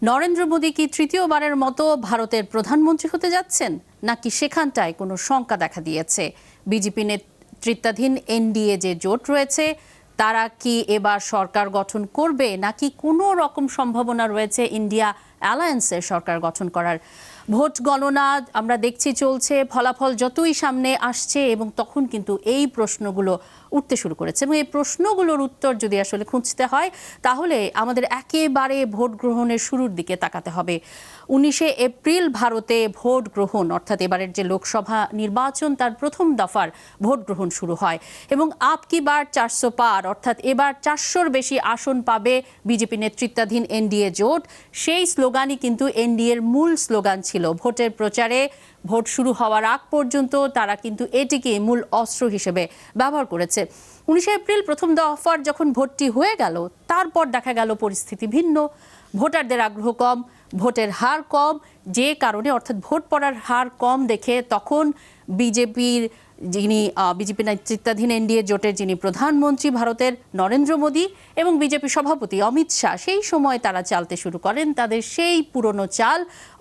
নরেন্দ্র মোদী কি তৃতীয়বারের মতো ভারতের প্রধানমন্ত্রী হতে যাচ্ছেন, নাকি সেখানটায় কোনো শঙ্কা দেখা দিয়েছে? বিজেপি নেতৃত্বাধীন এনডিএ যে জোট রয়েছে তারা কি এবার সরকার গঠন করবে, নাকি কোনো রকম সম্ভাবনা রয়েছে ইন্ডিয়া অ্যালায়েন্সের সরকার গঠন করার? ভোট গণনা আমরা দেখছি চলছে, ফলাফল যতই সামনে আসছে এবং তখন কিন্তু এই প্রশ্নগুলো উঠতে শুরু করেছে এবং এই প্রশ্নগুলোর উত্তর যদি আসলে খুঁজতে হয় তাহলে আমাদের একেবারে ভোট গ্রহণের শুরুর দিকে তাকাতে হবে। 19শে এপ্রিল ভারতে ভোট গ্রহণ, অর্থাৎ এবারের যে লোকসভা নির্বাচন তার প্রথম দফার ভোট গ্রহণ শুরু হয় এবং আপ কি বার 400 পার, অর্থাৎ এবার 400-র বেশি আসন পাবে বিজেপি নেতৃত্বাধীন এনডিএ জোট। সেই স্লোগানই কিন্তু এনডিএর মূল স্লোগান ছিল ভোটের প্রচারে। ভোট শুরু হওয়ার আগ পর্যন্ত তারা কিন্তু এটিকে মূল অস্ত্র হিসেবে ব্যবহার করেছে। 19শে এপ্রিল প্রথম দফার যখন ভোটটি হয়ে গেল তারপর দেখা গেল পরিস্থিতি ভিন্ন। ভোটারদের আগ্রহ কম, ভোটের হার কম, যে কারণে অর্থাৎ ভোট পড়ার হার কম দেখে তখন বিজেপি নেতৃত্বাধীন এনডিএ জোটের যিনি প্রধানমন্ত্রী ভারতের নরেন্দ্র মোদী এবং বিজেপি সভাপতি অমিত শাহ সেই সময় তারা চালতে শুরু করেন তাদের সেই পুরনো চাল,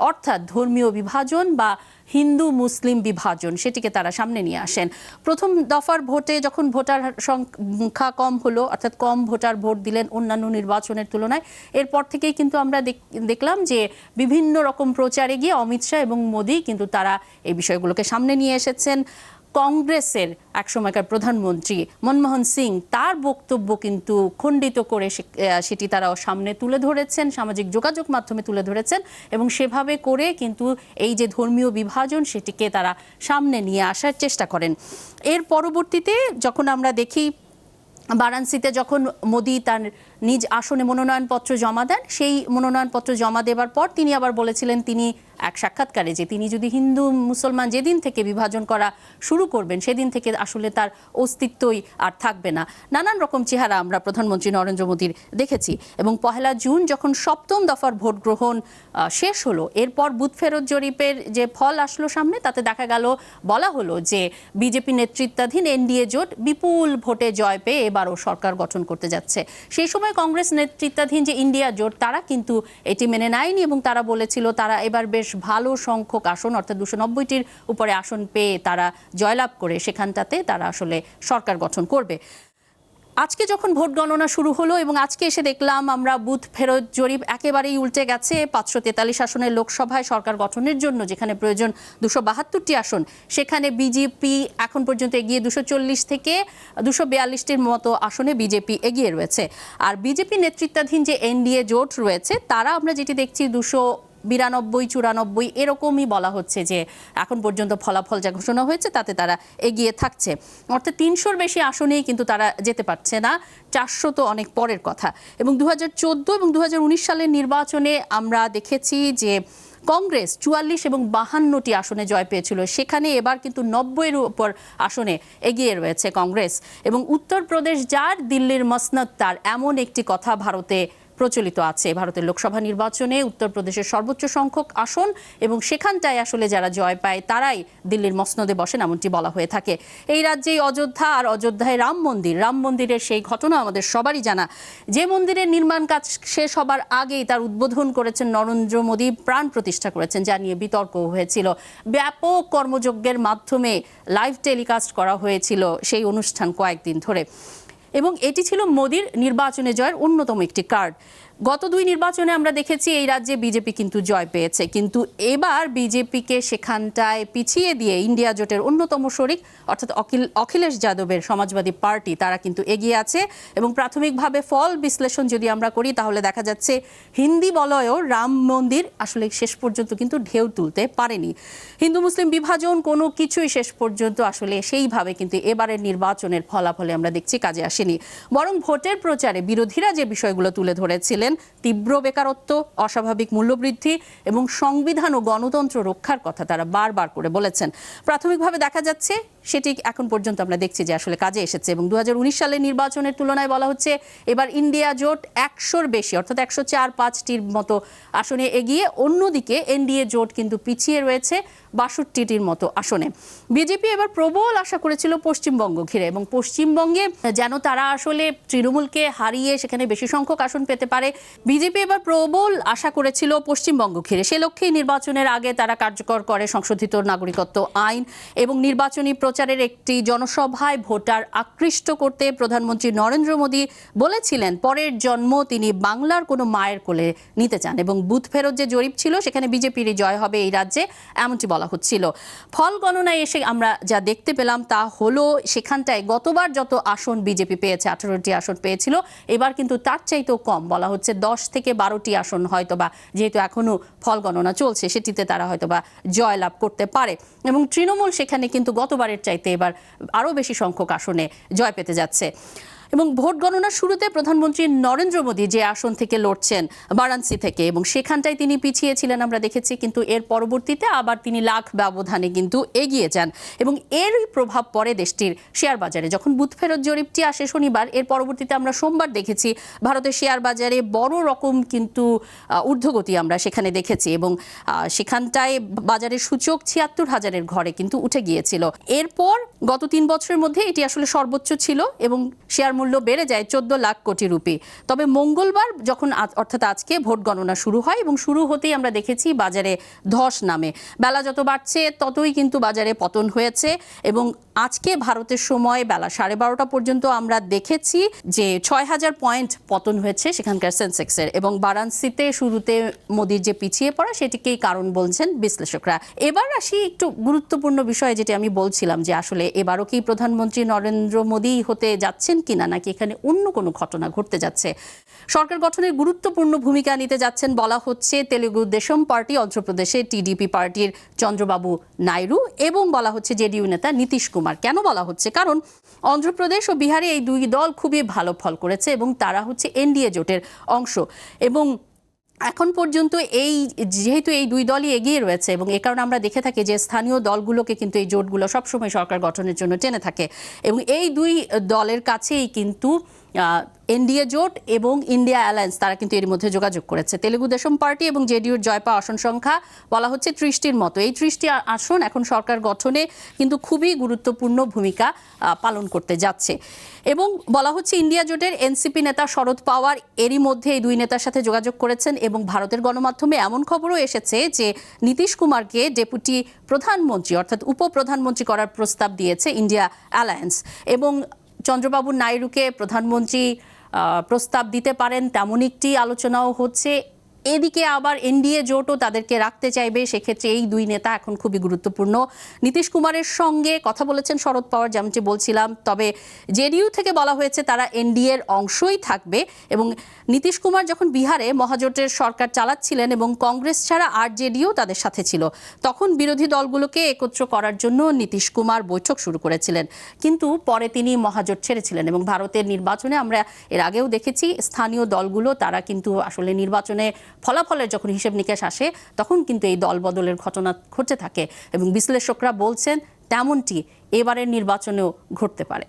অর্থাৎ ধর্মীয় বিভাজন বা হিন্দু মুসলিম বিভাজন, সেটিকে তারা সামনে নিয়ে আসেন। প্রথম দফার ভোটে যখন ভোটার সংখ্যা কম হলো, অর্থাৎ কম ভোটার ভোট দিলেন অন্যান্য নির্বাচনের তুলনায়, এরপর থেকেই কিন্তু আমরা দেখলাম যে বিভিন্ন রকম প্রচারে গিয়ে অমিত শাহ এবং মোদী কিন্তু তারা এই বিষয়গুলোকে সামনে নিয়ে এসেছেন। কংগ্রেসের একসময়কার প্রধানমন্ত্রী মনমোহন সিং তার বক্তব্য কিন্তু খণ্ডিত করে সেটি তারা সামনে তুলে ধরেছেন, সামাজিক যোগাযোগ মাধ্যমে তুলে ধরেছেন এবং সেভাবে করে কিন্তু এই যে ধর্মীয় বিভাজন সেটিকে তারা সামনে নিয়ে আসার চেষ্টা করেন। এর পরবর্তীতে যখন আমরা দেখি বারাণসীতে যখন মোদী তার নিজ আসনে মনোনয়নপত্র জমা দেন, সেই মনোনয়নপত্র জমা দেবার পর তিনি আবার বলেছিলেন তিনি এক সাক্ষাৎকারে যে তিনি যদি হিন্দু মুসলমান যেদিন থেকে বিভাজন করা শুরু করবেন সেদিন থেকে আসলে তার অস্তিত্বই আর থাকবে না। নানান রকম চেহারা আমরা প্রধানমন্ত্রী নরেন্দ্র মোদীর দেখেছি এবং 1 জুন যখন সপ্তম দফার ভোট গ্রহণ শেষ হলো, এরপর বুথ ফেরত জরিপের যে ফল আসলো সামনে তাতে দেখা গেল, বলা হলো যে বিজেপি নেতৃত্বাধীন এনডিএ জোট বিপুল ভোটে জয় পেয়ে এবারও সরকার গঠন করতে যাচ্ছে। সেই সময় কংগ্রেস নেতৃত্বাধীন যে ইন্ডিয়া জোট তারা কিন্তু এটি মেনে নেয়নি এবং তারা বলেছিল তারা এবার বেশ ভালো সংখ্যক আসন, অর্থাৎ 290টির উপরে আসন পেয়ে তারা জয়লাভ করে সেখানটাতে তারা আসলে সরকার গঠন করবে। আজকে যখন ভোট গণনা শুরু হলো এবং আজকে এসে দেখলাম আমরা বুথ ফেরত জরিপ একেবারেই উল্টে গেছে। 543 আসনের লোকসভায় সরকার গঠনের জন্য যেখানে প্রয়োজন 272টি আসন, সেখানে বিজেপি এখন পর্যন্ত এগিয়ে 240 থেকে 242টির মতো আসনে বিজেপি এগিয়ে রয়েছে। আর বিজেপি নেতৃত্বাধীন যে এনডিএ জোট রয়েছে তারা আমরা যেটি দেখছি 292-94 এরকমই বলা হচ্ছে যে এখন পর্যন্ত ফলাফল যা ঘোষণা হয়েছে তাতে তারা এগিয়ে থাকছে, অর্থাৎ 300-র বেশি আসনেই কিন্তু তারা যেতে পারছে না, 400 তো অনেক পরের কথা। এবং 2014 এবং 2019 সালের নির্বাচনে আমরা দেখেছি যে কংগ্রেস 44 এবং 52টি আসনে জয় পেয়েছিল, সেখানে এবার কিন্তু 90-এর উপর আসনে এগিয়ে রয়েছে কংগ্রেস। এবং উত্তরপ্রদেশ যার, দিল্লির মসনদ তার, এমন একটি কথা ভারতে প্রচলিত আছে। ভারতের লোকসভা নির্বাচনে উত্তরপ্রদেশের সর্বোচ্চ সংখ্যক আসন এবং সেখানটায় আসলে যারা জয় পায় তারাই দিল্লির মসনদে বসেন, এমনটি বলা হয়ে থাকে। এই রাজ্যেই অযোধ্যা, আর অযোধ্যায় রাম মন্দিরের সেই ঘটনা আমাদের সবারই জানা। যে মন্দিরের নির্মাণ কাজ শেষ হবার আগেই তার উদ্বোধন করেছেন নরেন্দ্র মোদী, প্রাণ প্রতিষ্ঠা করেছেন, যা নিয়ে বিতর্কও হয়েছিল। ব্যাপক কর্মযজ্ঞের মাধ্যমে লাইভ টেলিকাস্ট করা হয়েছিল সেই অনুষ্ঠান কয়েকদিন ধরে এবং এটি ছিল মোদীর নির্বাচনে জয়ের অন্যতম একটি কার্ড। গত 2 নির্বাচনে আমরা দেখেছি এই রাজ্যে বিজেপি কিন্তু জয় পেয়েছে, কিন্তু এবার বিজেপিকে সেখানটায় পিছিয়ে দিয়ে ইন্ডিয়া জোটের অন্যতম শরিক অর্থাৎ অখিলেশ যাদবের সমাজবাদী পার্টি তারা কিন্তু এগিয়ে আছে। এবং প্রাথমিকভাবে ফল বিশ্লেষণ যদি আমরা করি তাহলে দেখা যাচ্ছে হিন্দি বলয়েও রাম মন্দির আসলে শেষ পর্যন্ত কিন্তু ঢেউ তুলতে পারেনি। হিন্দু মুসলিম বিভাজন কোনো কিছুই শেষ পর্যন্ত আসলে সেইভাবে কিন্তু এবারের নির্বাচনের ফলাফলে আমরা দেখছি কাজে আসেনি, বরং ভোটের প্রচারে বিরোধীরা যে বিষয়গুলো তুলে ধরেছিলেন, তীব্র বেকারত্ব, অস্বাভাবিক মূল্যবৃদ্ধি এবং সংবিধান ও গণতন্ত্র রক্ষার কথা তারা বারবার করে বলেছেন। প্রাথমিকভাবে দেখা যাচ্ছে সেটি এখন পর্যন্ত আমরা দেখছি যে আসলে কাজে এসেছে। এবং 2019 সালের নির্বাচনের তুলনায় বলা হচ্ছে এবার ইন্ডিয়া জোট 100-র বেশি, অর্থাৎ 104-5টির মতো আসনে এগিয়ে, অন্যদিকে এনডিএ জোট কিন্তু পিছিয়ে রয়েছে 62টির মতো আসনে। বিজেপি এবার প্রবল আশা করেছিল পশ্চিমবঙ্গ ঘিরে এবং পশ্চিমবঙ্গে যেন তারা আসলে তৃণমূলকে হারিয়ে সেখানে বেশি সংখ্যক আসন পেতে পারে বিজেপি এবার প্রবল আশা করেছিল পশ্চিমবঙ্গ ঘিরে, সে লক্ষ্যেই নির্বাচনের আগে তারা কার্যকর করে সংশোধিত নাগরিকত্ব আইন এবং নির্বাচনী প্রচারের একটি জনসভায় ভোটার আকৃষ্ট করতে প্রধানমন্ত্রী নরেন্দ্র মোদী বলেছিলেন পরের জন্ম তিনি বাংলার কোনো মায়ের কোলে নিতে চান এবং বুথ ফেরত যে জরিপ ছিল সেখানে বিজেপিরই জয় হবে এই রাজ্যে, এমনটি বলা হচ্ছিল। ফল গণনায় এসে আমরা যা দেখতে পেলাম তা হলো সেখানটায় গতবার যত আসন বিজেপি পেয়েছে, 18টি আসন পেয়েছিল, এবার কিন্তু তার চাইতেও কম, বলা হচ্ছে 10 থেকে 12টি আসন হয়তোবা, যেহেতু এখনো ফল গণনা চলছে, সেটিতে তারা হয়তোবা জয়লাভ করতে পারে। এবং তৃণমূল সেখানে কিন্তু গতবারের চাইতে এবার আরও বেশি সংখ্যক আসনে জয় পেতে যাচ্ছে। এবং ভোট গণনার শুরুতে প্রধানমন্ত্রী নরেন্দ্র মোদী যে আসন থেকে লড়ছেন বারাণসী থেকে, এবং সেখানটায় তিনি পিছিয়ে ছিলেন আমরা দেখেছি, কিন্তু এর পরবর্তীতে আবার তিনি লাখ ব্যবধানে কিন্তু এগিয়ে যান এবং এরই প্রভাব পড়ে দেশটির শেয়ার বাজারে। যখন বুথ ফেরত জরিপটি আসে শনিবার, এর পরবর্তীতে আমরা সোমবার দেখেছি ভারতের শেয়ার বাজারে বড় রকম কিন্তু ঊর্ধ্বগতি আমরা সেখানে দেখেছি এবং সেখানটায় বাজারের সূচক ৭৬,০০০-এর ঘরে কিন্তু উঠে গিয়েছিল। এরপর গত ৩ বছরের মধ্যে এটি আসলে সর্বোচ্চ ছিল এবং শেয়ার মূল্য বেড়ে যায় 14 লাখ কোটি রুপি। তবে মঙ্গলবার যখন অর্থাৎ আজকে ভোট গণনা শুরু হয় এবং শুরু হতেই আমরা দেখেছি বাজারে ধস নামে। বেলা যত বাড়ছে ততই কিন্তু বাজারে পতন হয়েছে এবং আজকে ভারতের সময় বেলা 12:30 পর্যন্ত আমরা দেখেছি যে 6,000 পয়েন্ট পতন হয়েছে সেখানকার সেন্সেক্সের। এবং বারাণসীতে শুরুতে মোদির যে পিছিয়ে পড়া সেটিকেই কারণ বলছেন বিশ্লেষকরা। এবার আসি একটু গুরুত্বপূর্ণ বিষয়, যেটি আমি বলছিলাম যে আসলে এবারও কি প্রধানমন্ত্রী নরেন্দ্র মোদী হতে যাচ্ছেন কিনা, নাকি এখানে অন্য কোনো ঘটনা ঘটতে যাচ্ছে। সরকার গঠনের গুরুত্বপূর্ণ ভূমিকা নিতে যাচ্ছেন বলা হচ্ছে তেলুগু দেশম পার্টি, অন্ধ্রপ্রদেশে টিডিপি পার্টির চন্দ্রবাবু নাইডু এবং বলা হচ্ছে জেডিইউ নেতা নীতিশ কুমার। কেন বলা হচ্ছে? কারণ অন্ধ্রপ্রদেশ ও বিহারে এই দুই দল খুবই ভালো ফল করেছে এবং তারা হচ্ছে এনডিএ জোটের অংশ এবং এখন পর্যন্ত যেহেতু এই দুই দলই এগিয়ে রয়েছে এবং এ কারণে আমরা দেখে থাকি যে স্থানীয় দলগুলোকে কিন্তু এই জোটগুলো সবসময় সরকার গঠনের জন্য টেনে থাকে এবং এই দুই দলের কাছেই কিন্তু এনডিএ জোট এবং ইন্ডিয়া অ্যালায়েন্স তারা কিন্তু এর মধ্যে যোগাযোগ করেছে। তেলুগু দেশম পার্টি এবং জেডিইউর জয় পাওয়া আসন সংখ্যা বলা হচ্ছে 30টির মতো। এই 30টি আসন এখন সরকার গঠনে কিন্তু খুবই গুরুত্বপূর্ণ ভূমিকা পালন করতে যাচ্ছে এবং বলা হচ্ছে ইন্ডিয়া জোটের এনসিপি নেতা শরদ পাওয়ার এরই মধ্যে এই দুই নেতার সাথে যোগাযোগ করেছেন এবং ভারতের গণমাধ্যমে এমন খবরও এসেছে যে নীতিশ কুমারকে ডেপুটি প্রধানমন্ত্রী অর্থাৎ উপপ্রধানমন্ত্রী করার প্রস্তাব দিয়েছে ইন্ডিয়া অ্যালায়েন্স এবং চন্দ্রবাবু নাইডুকে প্রধানমন্ত্রী প্রস্তাব দিতে পারেন তেমন একটি আলোচনাও হচ্ছে। এদিকে আবার এনডিএ জোটও তাদেরকে রাখতে চাইবে, সেক্ষেত্রে এই দুই নেতা এখন খুবই গুরুত্বপূর্ণ। নীতিশ কুমারের সঙ্গে কথা বলেছেন শরদ পাওয়ার, যেমনটি বলছিলাম, তবে জেডিইউ থেকে বলা হয়েছে তারা এনডিএর অংশই থাকবে এবং নীতিশ কুমার যখন বিহারে মহাজোটের সরকার চালাচ্ছিলেন এবং কংগ্রেস ছাড়া আরজেডিও তাদের সাথে ছিল, তখন বিরোধী দলগুলোকে একত্র করার জন্য নীতিশ কুমার বৈঠক শুরু করেছিলেন, কিন্তু পরে তিনি মহাজোট ছেড়েছিলেন এবং ভারতের নির্বাচনে আমরা এর আগেও দেখেছি স্থানীয় দলগুলো তারা কিন্তু আসলে নির্বাচনে ফলাফলের যখন হিসেব নিকেশ আসে তখন কিন্তু এই দল বদলের ঘটনা ঘটতে থাকে এবং বিশ্লেষকরা বলছেন তেমনটি এবারের নির্বাচনেও ঘটতে পারে।